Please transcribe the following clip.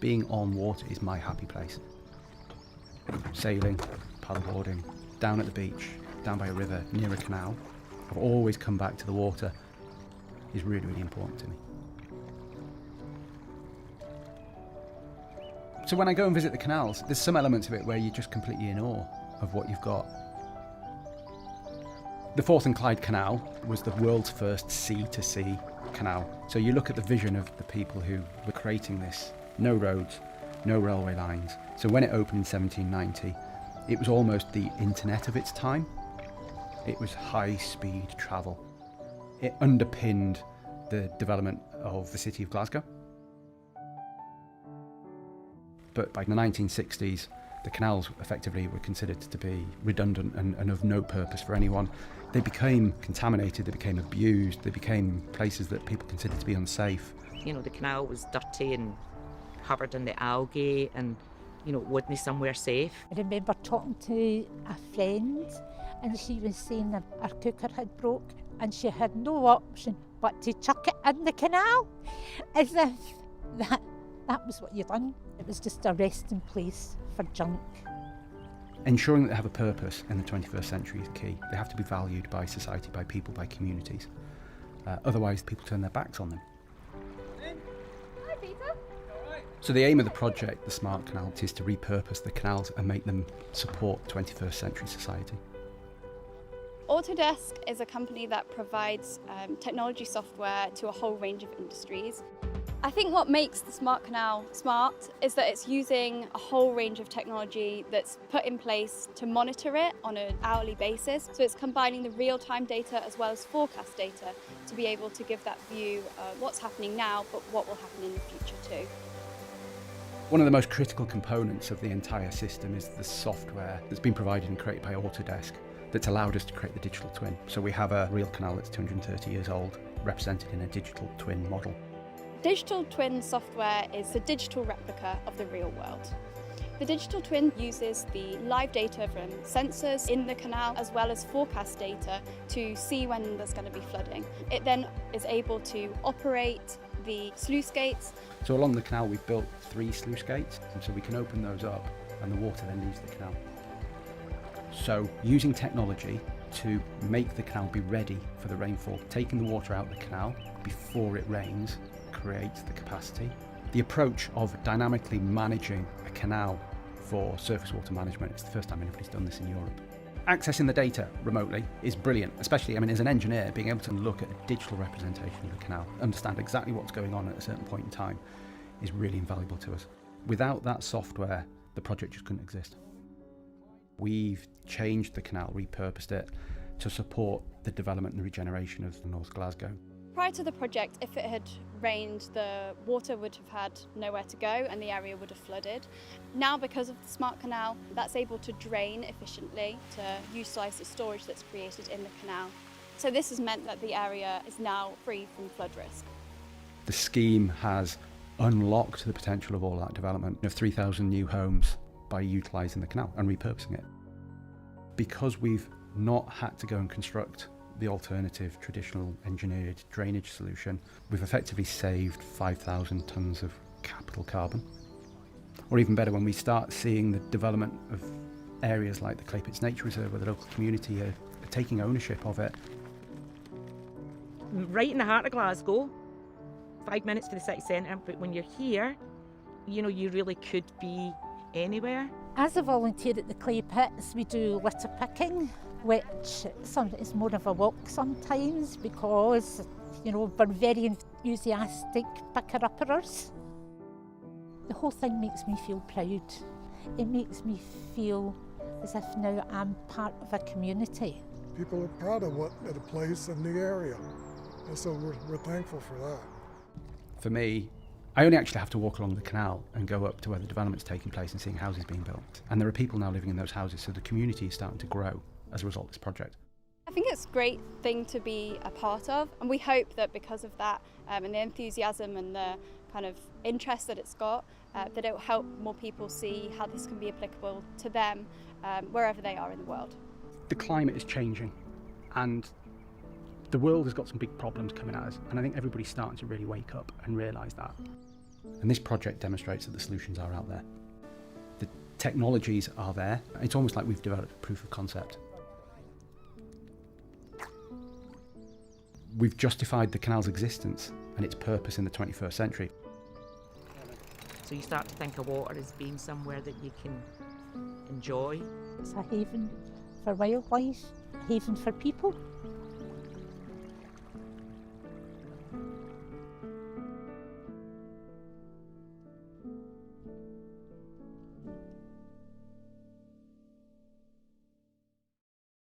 Being on water is my happy place. Sailing, paddleboarding, down at the beach, down by a river, near a canal. I've always come back to the water. Is really, really important to me. So when I go and visit the canals, there's some elements of it where you're just completely in awe of what you've got. The Forth and Clyde Canal was the world's first sea-to-sea canal. So you look at the vision of the people who were creating this. No roads, no railway lines. So when it opened in 1790, it was almost the internet of its time. It was high-speed travel. It underpinned the development of the city of Glasgow. But by the 1960s, the canals effectively were considered to be redundant and of no purpose for anyone. They became contaminated, they became abused, they became places that people considered to be unsafe. You know, the canal was dirty and covered in the algae and, you know, it wasn't somewhere safe. I remember talking to a friend and she was saying that her cooker had broke and she had no option but to chuck it in the canal, as if that was what you'd done. It was just a resting place for junk. Ensuring that they have a purpose in the 21st century is key. They have to be valued by society, by people, by communities. Otherwise, people turn their backs on them. Hi, Peter. So the aim of the project, the Smart Canal, is to repurpose the canals and make them support 21st century society. Autodesk is a company that provides technology software to a whole range of industries. I think what makes the Smart Canal smart is that it's using a whole range of technology that's put in place to monitor it on an hourly basis. So it's combining the real-time data as well as forecast data to be able to give that view of what's happening now, but what will happen in the future too. One of the most critical components of the entire system is the software that's been provided and created by Autodesk that's allowed us to create the digital twin. So we have a real canal that's 230 years old, represented in a digital twin model. Digital twin software is the digital replica of the real world. The digital twin uses the live data from sensors in the canal as well as forecast data to see when there's going to be flooding. It then is able to operate the sluice gates. So along the canal we've built 3 sluice gates, and so we can open those up and the water then leaves the canal. So using technology to make the canal be ready for the rainfall, taking the water out of the canal before it rains creates the capacity. The approach of dynamically managing a canal for surface water management, it's the first time anybody's done this in Europe. Accessing the data remotely is brilliant, especially, as an engineer, being able to look at a digital representation of the canal, understand exactly what's going on at a certain point in time is really invaluable to us. Without that software, the project just couldn't exist. We've changed the canal, repurposed it to support the development and regeneration of North Glasgow. Prior to the project, if it had rained, the water would have had nowhere to go and the area would have flooded. Now, because of the Smart Canal, that's able to drain efficiently to utilise the storage that's created in the canal. So this has meant that the area is now free from flood risk. The scheme has unlocked the potential of all that development of 3,000 new homes by utilising the canal and repurposing it. Because we've not had to go and construct the alternative traditional engineered drainage solution, we've effectively saved 5,000 tonnes of capital carbon. Or even better, when we start seeing the development of areas like the Claypits Nature Reserve, where the local community are taking ownership of it. Right in the heart of Glasgow, 5 minutes to the city centre, but when you're here, you really could be anywhere. As a volunteer at the Clay Pits, we do litter picking, which is more of a walk sometimes because, we're very enthusiastic picker-uppers. The whole thing makes me feel proud. It makes me feel as if now I'm part of a community. People are proud of the place and the area, and so we're thankful for that. For me, I only actually have to walk along the canal and go up to where the development's taking place and seeing houses being built. And there are people now living in those houses, so the community is starting to grow as a result of this project. I think it's a great thing to be a part of, and we hope that because of that and the enthusiasm and the kind of interest that it's got, that it will help more people see how this can be applicable to them wherever they are in the world. The climate is changing and the world has got some big problems coming at us, and I think everybody's starting to really wake up and realise that. And this project demonstrates that the solutions are out there. The technologies are there. It's almost like we've developed a proof of concept. We've justified the canal's existence and its purpose in the 21st century. So you start to think of water as being somewhere that you can enjoy. It's a haven for wildlife, a haven for people.